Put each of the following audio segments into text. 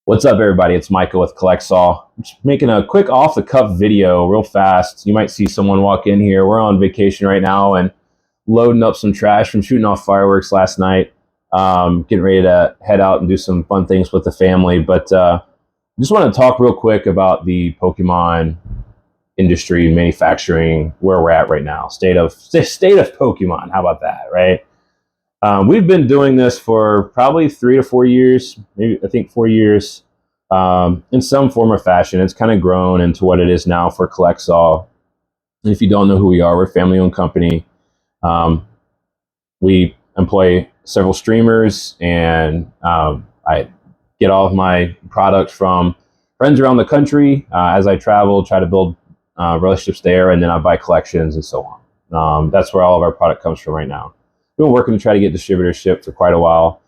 What's up, everybody? It's Michael with CollectSaw. I'm just making a quick off-the-cuff video real fast. You might see someone walk in here. We're on vacation right now and loading up some trash from shooting off fireworks last night. Getting ready to head out and do some fun things with the family. But just want to talk real quick about the Pokemon industry, manufacturing, where we're at right now. State of Pokemon. How about that, right? We've been doing this for probably 3 to 4 years, maybe I think 4 years, in some form or fashion. It's kind of grown into what it is now for CollectSaw. And if you don't know who we are, we're a family-owned company. We employ several streamers, and I get all of my product from friends around the country. As I travel, try to build relationships there, and then I buy collections and so on. That's where all of our product comes from right now. We've been working to try to get distributorship for quite a while.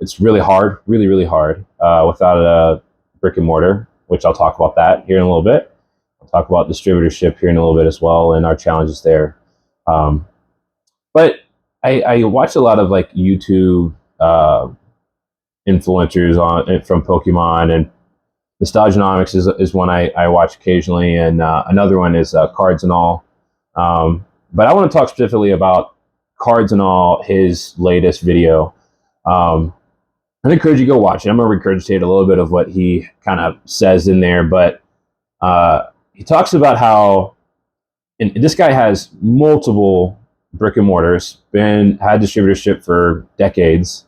It's really hard, really hard without a brick and mortar, which I'll talk about that here in a little bit. I'll talk about distributorship here in a little bit as well and our challenges there. But I watch a lot of like YouTube influencers from Pokemon, and Nostalgianomics is one I watch occasionally, and another one is Cards and All. But I want to talk specifically about Cards and All, his latest video. I'd encourage you to go watch it. I'm going to regurgitate a little bit of what he kind of says in there, but he talks about how, and this guy has multiple brick and mortars, had distributorship for decades,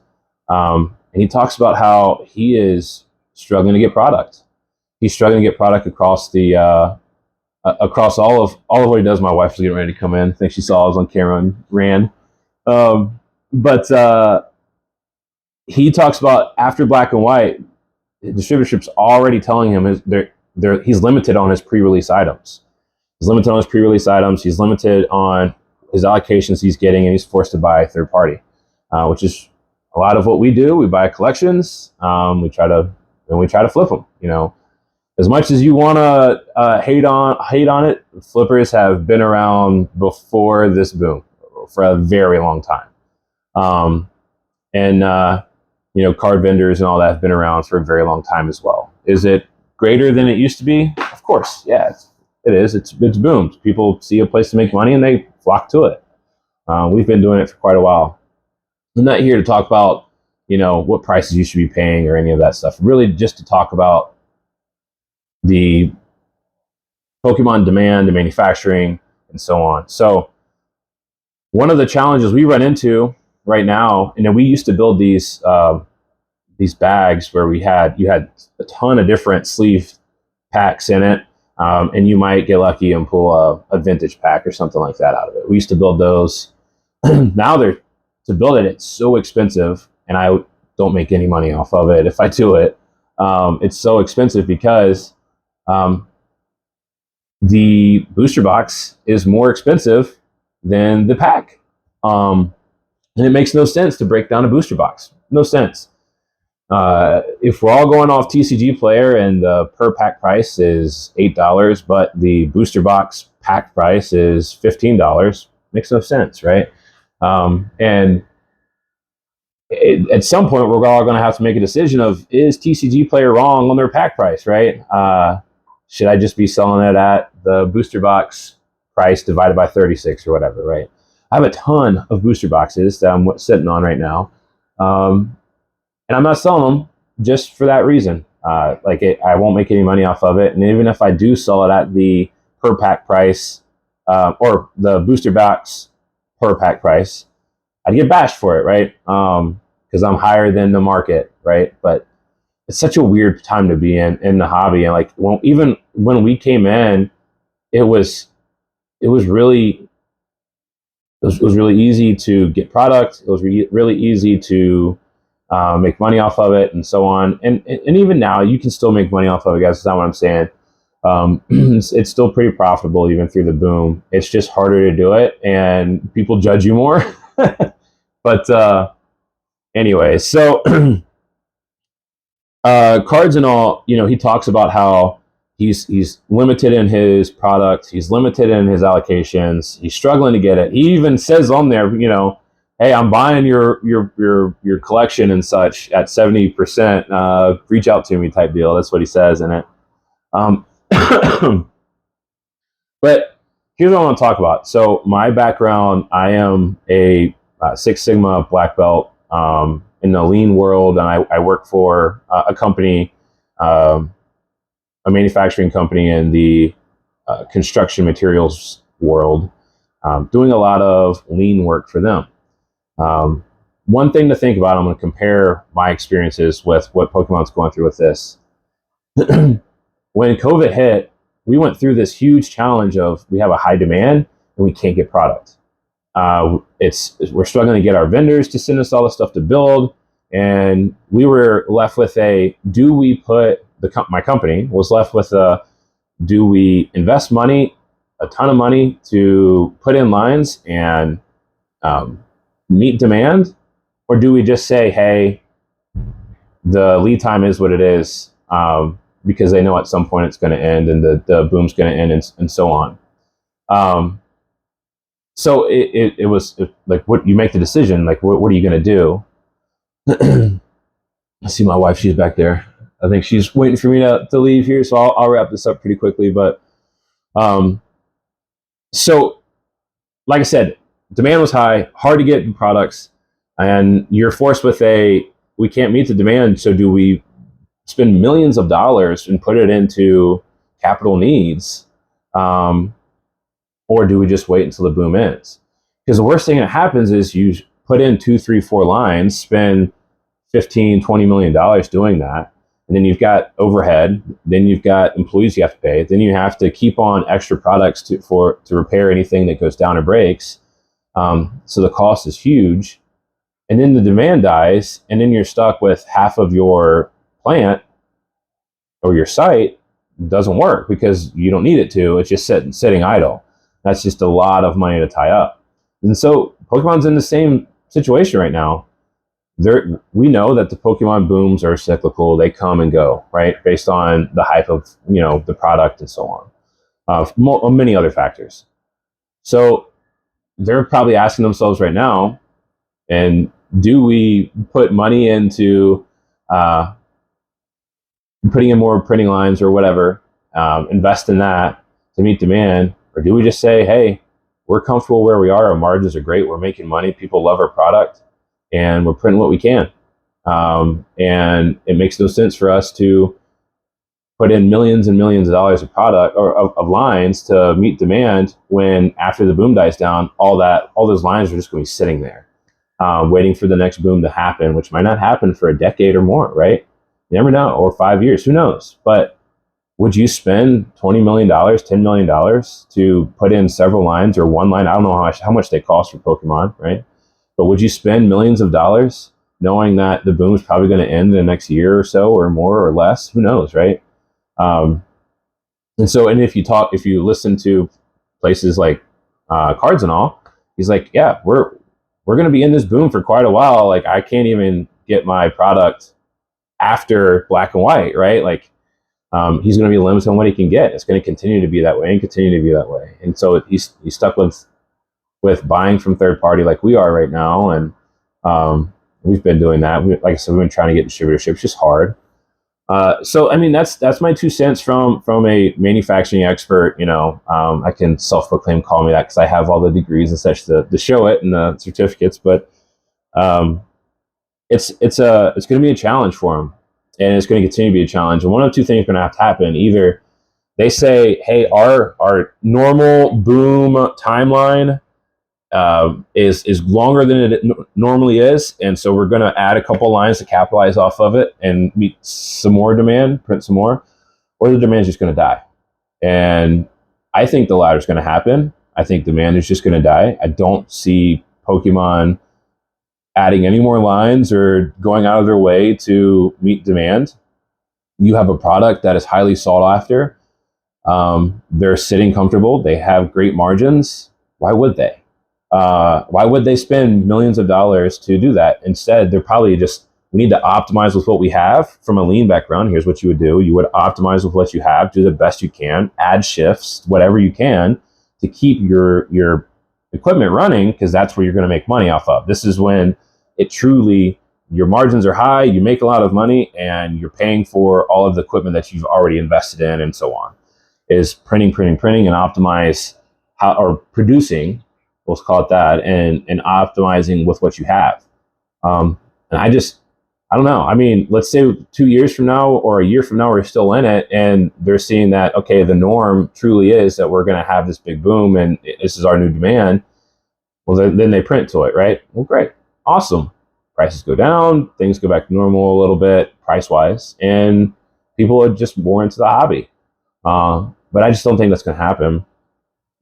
and he talks about how he is struggling to get product. He's struggling to get product across the across all of what he does. My wife was getting ready to come in. I think she saw I was on camera and ran. But he talks about after Black and White, distributorship's already telling him he's limited on his pre-release items. He's limited on his pre-release items. He's limited on his allocations he's getting, and he's forced to buy third party, which is a lot of what we do. We buy collections. We try to flip them. You know, as much as you want to hate on it, flippers have been around before this boom for a very long time. You know, card vendors and all that have been around for a very long time as well. Is it greater than it used to be? Of course, yeah, it is. It's boomed. People see a place to make money and they flock to it. We've been doing it for quite a while. I'm not here to talk about, you know, what prices you should be paying or any of that stuff. Really just to talk about the Pokemon demand, the manufacturing, and so on. So one of the challenges we run into right now, and we used to build these bags where you had a ton of different sleeve packs in it, and you might get lucky and pull a vintage pack or something like that out of it. We used to build those. Now to build it, it's so expensive, and I don't make any money off of it if I do it. It's so expensive because the booster box is more expensive than the pack. And it makes no sense to break down a booster box. No sense. If we're all going off TCG Player and the per pack price is $8, but the booster box pack price is $15, makes no sense, right? And at some point, we're all going to have to make a decision of, is TCG Player wrong on their pack price, right? Should I just be selling it at the booster box price divided by 36 or whatever, right? I have a ton of booster boxes that I'm sitting on right now. And I'm not selling them just for that reason. I won't make any money off of it. And even if I do sell it at the per pack price, or the booster box per pack price, I'd get bashed for it, right? Because I'm higher than the market, right? But it's such a weird time to be in the hobby. And like, even when we came in, it was really easy to get product. It was really easy to make money off of it and so on. And even now, you can still make money off of it, guys. That's not what I'm saying. It's still pretty profitable even through the boom. It's just harder to do it, and people judge you more. But anyway, so Cards and All, you know, he talks about how he's limited in his product. He's limited in his allocations. He's struggling to get it. He even says on there, you know, hey, I'm buying your collection and such at 70%. Reach out to me, type deal. That's what he says in it. Um, but here's what I want to talk about. So my background, I am a Six Sigma black belt in the lean world, and I work for a company, um, a manufacturing company in the construction materials world, doing a lot of lean work for them. Um, One thing to think about, I'm going to compare my experiences with what Pokemon's going through with this. When COVID hit, we went through this huge challenge of we have a high demand and we can't get product. We're struggling to get our vendors to send us all the stuff to build, and we were left with do we put my company was left with do we invest money, a ton of money to put in lines and meet demand, or do we just say, hey, the lead time is what it is, because they know at some point it's going to end and the boom's going to end, and so on. So it was like, what you make the decision, like, what are you going to do? I see my wife, she's back there. I think she's waiting for me to leave here, so I'll wrap this up pretty quickly. But so, like I said, demand was high, hard to get products, and you're forced with we can't meet the demand, so do we spend millions of dollars and put it into capital needs, or do we just wait until the boom ends? Because the worst thing that happens is you put in 2, 3, 4 lines, spend $15-20 million doing that, and then you've got overhead, then you've got employees you have to pay, then you have to keep on extra products to repair anything that goes down or breaks. So the cost is huge, and then the demand dies, and then you're stuck with half of your plant or your site doesn't work because you don't need it to. It's just sitting idle. That's just a lot of money to tie up. And so Pokemon's in the same situation right now. We know that the Pokemon booms are cyclical. They come and go, right? Based on the hype of, the product and so on. Many other factors. So they're probably asking themselves right now, and do we put money into putting in more printing lines or whatever, invest in that to meet demand, or do we just say, hey, we're comfortable where we are, our margins are great, we're making money, people love our product, and we're printing what we can, and it makes no sense for us to put in millions and millions of dollars of product or of lines to meet demand when after the boom dies down, all those lines are just going to be sitting there, waiting for the next boom to happen, which might not happen for a decade or more, right? You never know, or 5 years, who knows? But would you spend $20 million, $10 million to put in several lines or one line? I don't know how much they cost for Pokemon, right? But would you spend millions of dollars knowing that the boom is probably going to end in the next year or so, or more or less? Who knows, right? And if you listen to places like Cards and all, he's like, yeah, we're going to be in this boom for quite a while. Like, I can't even get my product after Black and White, right? Like, he's going to be limited on what he can get. It's going to continue to be that way and continue to be that way. And so he's stuck with buying from third party like we are right now. And we've been doing that. Like I said, we've been trying to get distributorship. It's just hard. So I mean, that's my 2 cents from a manufacturing expert. I can self-proclaim call me that because I have all the degrees and such to show it and the certificates. But it's going to be a challenge for them, and it's going to continue to be a challenge. And one of 2 things are going to have to happen. Either they say, hey, our normal boom timeline is longer than it normally is, and so we're going to add a couple lines to capitalize off of it and meet some more demand, print some more, or the demand is just going to die. And I think the latter is going to happen. I think demand is just going to die. I don't see Pokemon adding any more lines or going out of their way to meet demand. You have a product that is highly sought after. They're sitting comfortable. They have great margins. Why would they? Why would they spend millions of dollars to do that? Instead, they're probably just, we need to optimize with what we have. From a lean background, here's what you would do. You would optimize with what you have, do the best you can, add shifts, whatever you can to keep your equipment running, because that's where you're going to make money off of. This is when it truly, your margins are high, you make a lot of money, and you're paying for all of the equipment that you've already invested in and so on. Is printing, and optimize how, or producing, let's call it that, and optimizing with what you have. And I don't know. I mean, let's say 2 years from now or a year from now, we're still in it, and they're seeing that, okay, the norm truly is that we're going to have this big boom, and this is our new demand. Well, then they print to it, right? Well, great, awesome. Prices go down, things go back to normal a little bit price-wise, and people are just more into the hobby. But I just don't think that's going to happen.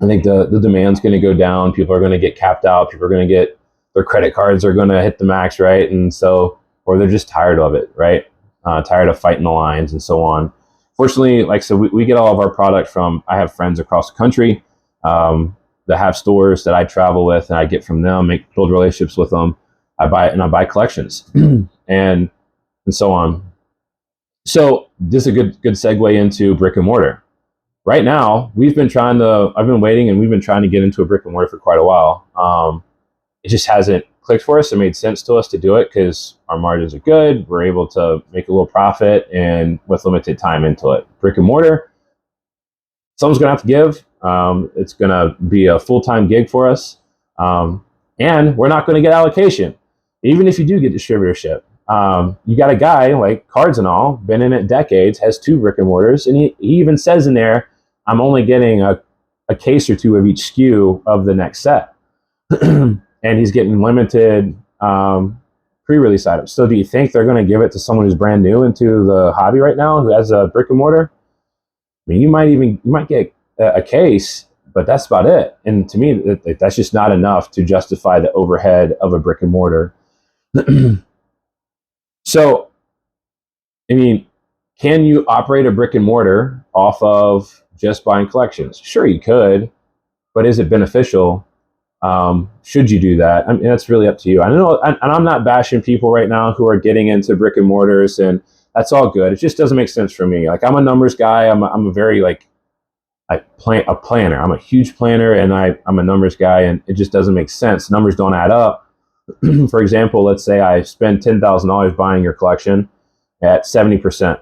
I think the demand's going to go down. People are going to get capped out. People are going to get, their credit cards are going to hit the max, right? And so, or they're just tired of it, right? Tired of fighting the lines and so on. Fortunately, like I said, we get all of our product from, I have friends across the country that have stores that I travel with, and I get from them, build relationships with them. I buy collections and so on. So this is a good segue into brick and mortar. Right now, I've been waiting, and we've been trying to get into a brick and mortar for quite a while. It just hasn't clicked for us. It made sense to us to do it because our margins are good. We're able to make a little profit, and with limited time into it. Brick and mortar, someone's going to have to give. It's going to be a full-time gig for us. And we're not going to get allocation. Even if you do get distributorship, you got a guy like Cards and All, been in it decades, has 2 brick and mortars, and he even says in there, I'm only getting a case or 2 of each SKU of the next set. And he's getting limited pre-release items. So do you think they're going to give it to someone who's brand new into the hobby right now, who has a brick and mortar? I mean, you might get a case, but that's about it. And to me, that's just not enough to justify the overhead of a brick and mortar. So, I mean, can you operate a brick and mortar off of just buying collections? Sure, you could, but is it beneficial? Should you do that? I mean, that's really up to you. I know, and I'm not bashing people right now who are getting into brick and mortars, and that's all good. It just doesn't make sense for me. Like, I'm a numbers guy. I'm a very a planner. I'm a huge planner, and I'm a numbers guy, and it just doesn't make sense. Numbers don't add up. For example, let's say I spend $10,000 buying your collection at 70%,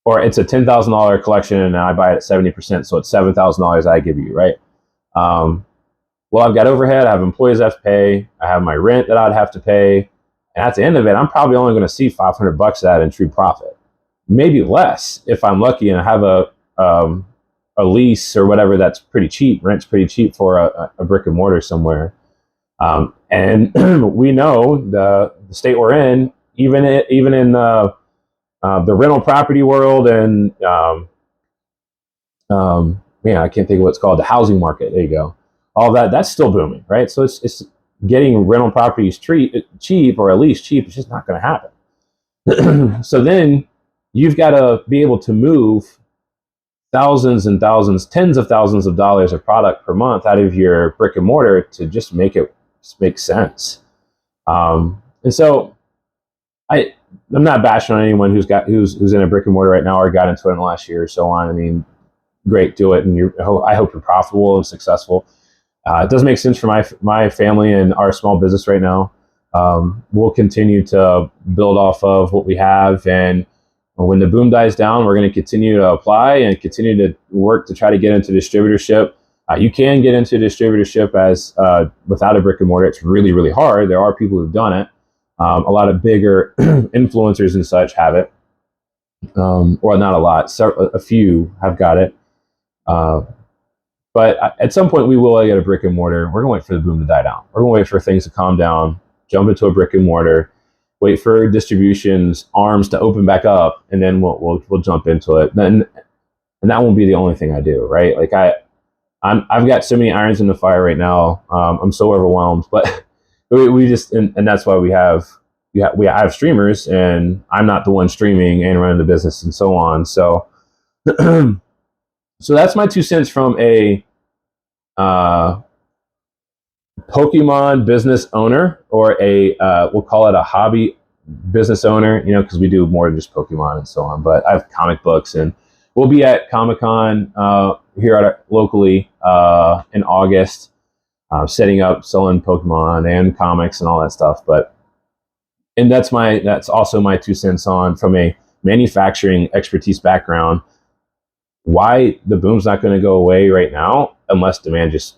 or it's a $10,000 collection and I buy it at 70%, so it's $7,000 I give you, right? Well, I've got overhead, I have employees I have to pay, I have my rent that I'd have to pay, and at the end of it, I'm probably only going to see $500 of that in true profit, maybe less if I'm lucky and I have a lease or whatever that's pretty cheap. Rent's pretty cheap for a brick and mortar somewhere. And we know the state we're in, even in the rental property world, and I can't think of what it's called, the housing market. There you go. All that's still booming, right? So it's getting rental properties cheap, or at least cheap. It's just not going to happen. So then you've got to be able to move thousands and thousands, tens of thousands of dollars of product per month out of your brick and mortar to just make it make sense. And so I'm not bashing on anyone who's in a brick and mortar right now or got into it in the last year or so on. I mean, great, do it, and I hope you're profitable and successful. It doesn't make sense for my family and our small business right now. We'll continue to build off of what we have, and when the boom dies down, we're going to continue to apply and continue to work to try to get into distributorship. You can get into distributorship as without a brick and mortar. It's really, really hard. There are people who've done it. A lot of bigger influencers and such have it, or not a lot. A few have got it. But at some point, we will get a brick and mortar. We're going to wait for the boom to die down. We're going to wait for things to calm down, jump into a brick and mortar, wait for distribution's arms to open back up, and then we'll jump into it. And that won't be the only thing I do, right? Like I've got so many irons in the fire right now. I'm so overwhelmed, but we just, and that's why we have streamers, and I'm not the one streaming and running the business and so on. So, so that's my 2 cents from a Pokemon business owner, or we'll call it a hobby business owner, because we do more than just Pokemon and so on. But I have comic books, and we'll be at Comic-Con here locally in August. setting up, selling Pokemon and comics and all that stuff. And that's also my 2 cents on, from a manufacturing expertise background, why the boom's not going to go away right now unless demand just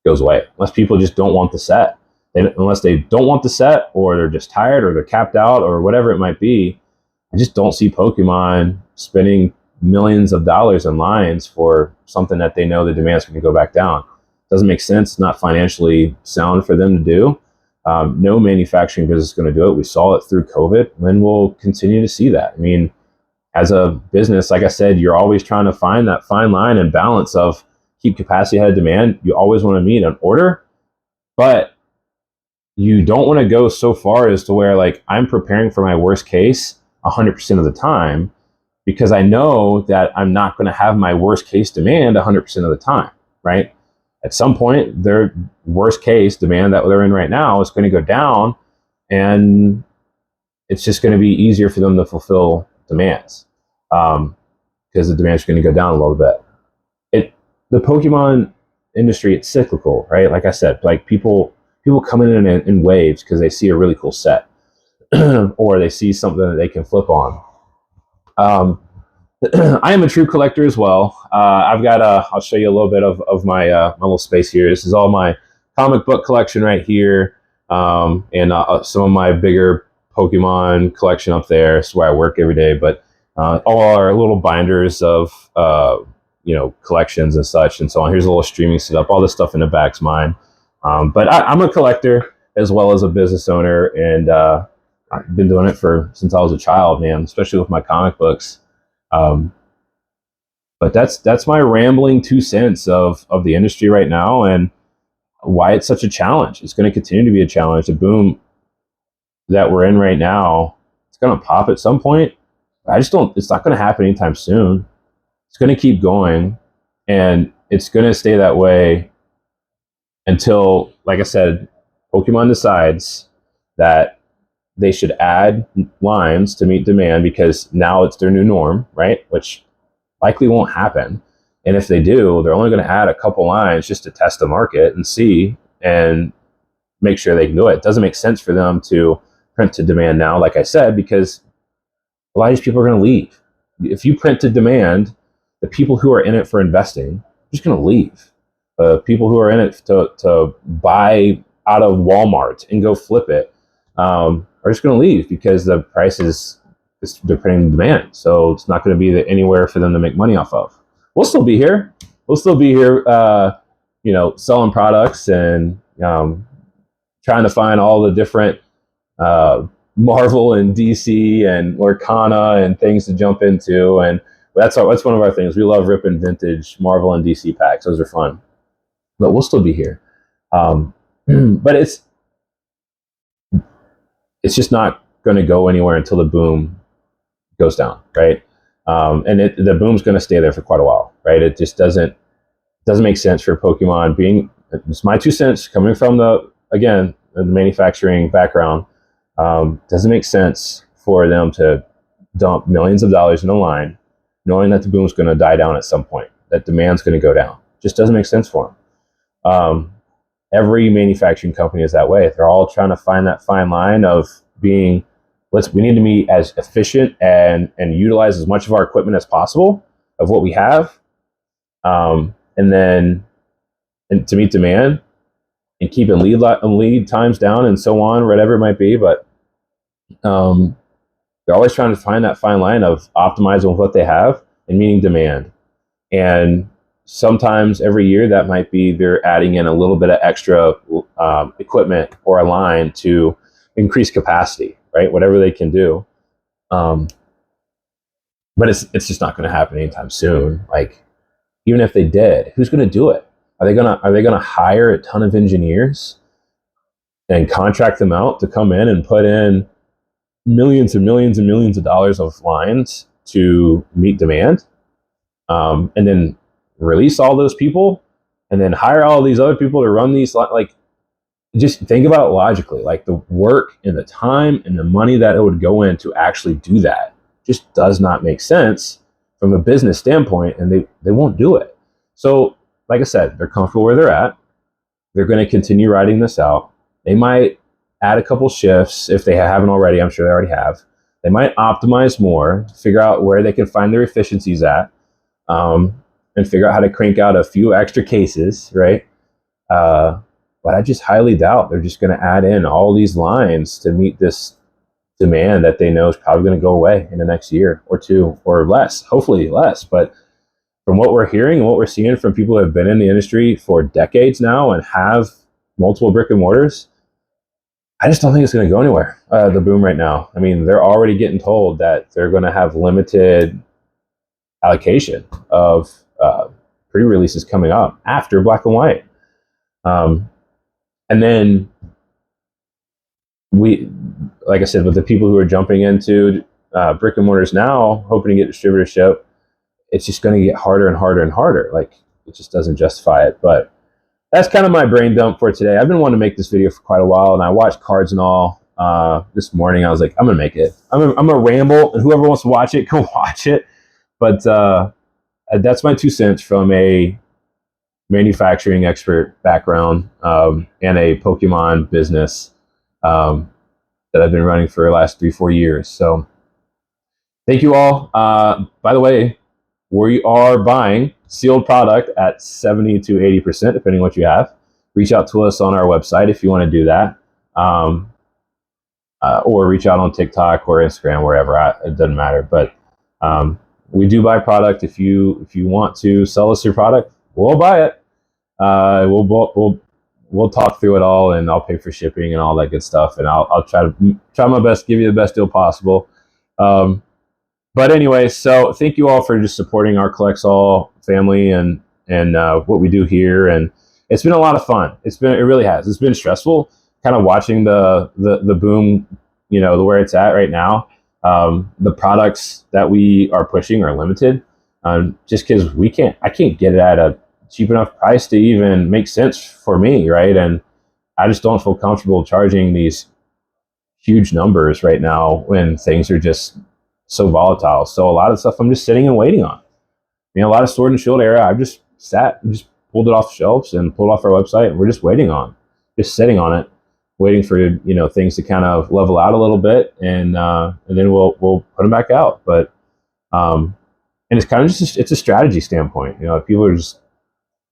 goes away, unless people just don't want the set. Unless they don't want the set, or they're just tired, or they're capped out, or whatever it might be. I just don't see Pokemon spending millions of dollars in lines for something that they know the demand's going to go back down. Doesn't make sense, not financially sound for them to do. No manufacturing business is going to do it. We saw it through COVID, and we'll continue to see that. I mean, as a business, like I said, you're always trying to find that fine line and balance of keep capacity ahead of demand. You always want to meet an order, but you don't want to go so far as to where, like, I'm preparing for my worst case 100% of the time, because I know that I'm not going to have my worst case demand 100% of the time, right? At some point, their worst case demand that they're in right now is going to go down, and it's just going to be easier for them to fulfill demands, because the demand's going to go down a little bit. The Pokemon industry, it's cyclical, right? Like I said, like people come in waves because they see a really cool set or they see something that they can flip on. I am a true collector as well. I've got I'll show you a little bit of my my little space here. This is all my comic book collection right here, and some of my bigger Pokemon collection up there. It's where I work every day. But all our little binders of collections and such and so on. Here's a little streaming setup. All this stuff in the back's mine. But I'm a collector as well as a business owner, and I've been doing it since I was a child, man, especially with my comic books. But that's my rambling 2 cents of the industry right now, and why it's such a challenge. It's going to continue to be a challenge. The boom that we're in right now, it's going to pop at some point. It's not going to happen anytime soon. It's going to keep going, and it's going to stay that way until, like I said, Pokemon decides that they should add lines to meet demand, because now it's their new norm, right? Which likely won't happen. And if they do, they're only going to add a couple lines just to test the market and see and make sure they can do it. It doesn't make sense for them to print to demand now, like I said, because a lot of these people are going to leave. If you print to demand, the people who are in it for investing are just going to leave. People who are in it to buy out of Walmart and go flip it are just going to leave, because the price is they're printing demand. So it's not going to be anywhere for them to make money off of. We'll still be here. We'll still be here, selling products and trying to find all the different Marvel and DC and Lorcana and things to jump into. And that's one of our things. We love ripping vintage Marvel and DC packs. Those are fun. But we'll still be here. But it's just not going to go anywhere until the boom goes down, right? And the boom's going to stay there for quite a while, right? It just doesn't make sense for Pokemon being. It's my 2 cents coming from the manufacturing background. Doesn't make sense for them to dump millions of dollars in a line, knowing that the boom's going to die down at some point, that demand's going to go down. Just doesn't make sense for them. Every manufacturing company is that way. They're all trying to find that fine line of being, we need to be as efficient and utilize as much of our equipment as possible of what we have, and to meet demand and keeping lead times down and so on, whatever it might be. But they're always trying to find that fine line of optimizing what they have and meeting demand. And sometimes every year that might be they're adding in a little bit of extra equipment or a line to increase capacity, right? Whatever they can do. But it's just not going to happen anytime soon. Like, even if they did, who's going to do it? Are they gonna hire a ton of engineers and contract them out to come in and put in millions and millions and millions of dollars of lines to meet demand, and then release all those people and then hire all these other people to run these? Like, just think about it logically. Like, the work and the time and the money that it would go in to actually do that just does not make sense from a business standpoint, and they won't do it. So, like I said, they're comfortable where they're at. they're going to continue riding this out. They might add a couple shifts if they haven't already. I'm sure they already have. They might optimize more, figure out where they can find their efficiencies at, and figure out how to crank out a few extra cases, right? But I just highly doubt they're just going to add in all these lines to meet this demand that they know is probably going to go away in the next year or two or less, hopefully less. But from what we're hearing and what we're seeing from people who have been in the industry for decades now and have multiple brick and mortars, I just don't think it's going to go anywhere, the boom right now. I mean, they're already getting told that they're going to have limited allocation of pre-releases coming up after Black and White. And then like I said, with the people who are jumping into brick and mortars now, hoping to get distributorship, it's just going to get harder and harder and harder. Like, it just doesn't justify it. But that's kind of my brain dump for today. I've been wanting to make this video for quite a while, and I watched Cards and All this morning. I was like, I'm going to make it. I'm going to ramble, and whoever wants to watch it, go watch it. But that's my 2 cents from a manufacturing expert background and a Pokemon business that I've been running for the last 3-4 years. So thank you all. By the way, we are buying sealed product at 70 to 80%, depending on what you have. Reach out to us on our website if you want to do that. Or reach out on TikTok or Instagram, wherever. It doesn't matter. But we do buy product. If you want to sell us your product, we'll buy it. We'll talk through it all, and I'll pay for shipping and all that good stuff. And I'll try my best to give you the best deal possible. But anyway, so thank you all for just supporting our Collects All family and what we do here. And it's been a lot of fun. It really has. It's been stressful, kind of watching the boom, where it's at right now. The products that we are pushing are limited, just because I can't get it at a cheap enough price to even make sense for me, right? And I just don't feel comfortable charging these huge numbers right now when things are just so volatile. So a lot of stuff I'm just sitting and waiting on. A lot of Sword and Shield era, I've just sat and just pulled it off the shelves and pulled off our website, and we're just just sitting on it, waiting for things to kind of level out a little bit, and then we'll put them back out. But and it's kind of just it's a strategy standpoint. People are just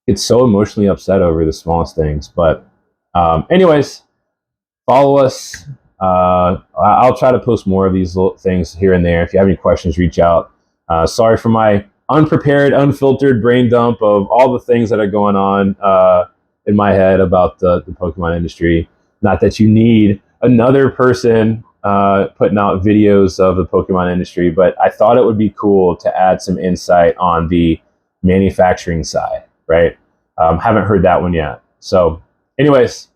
get so emotionally upset over the smallest things. But anyways, follow us. I'll try to post more of these little things here and there. If you have any questions, reach out. Sorry for my unprepared, unfiltered brain dump of all the things that are going on in my head about the Pokemon industry. Not that you need another person putting out videos of the Pokemon industry, but I thought it would be cool to add some insight on the manufacturing side, right? Haven't heard that one yet. So anyways,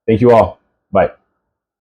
thank you all. Bye.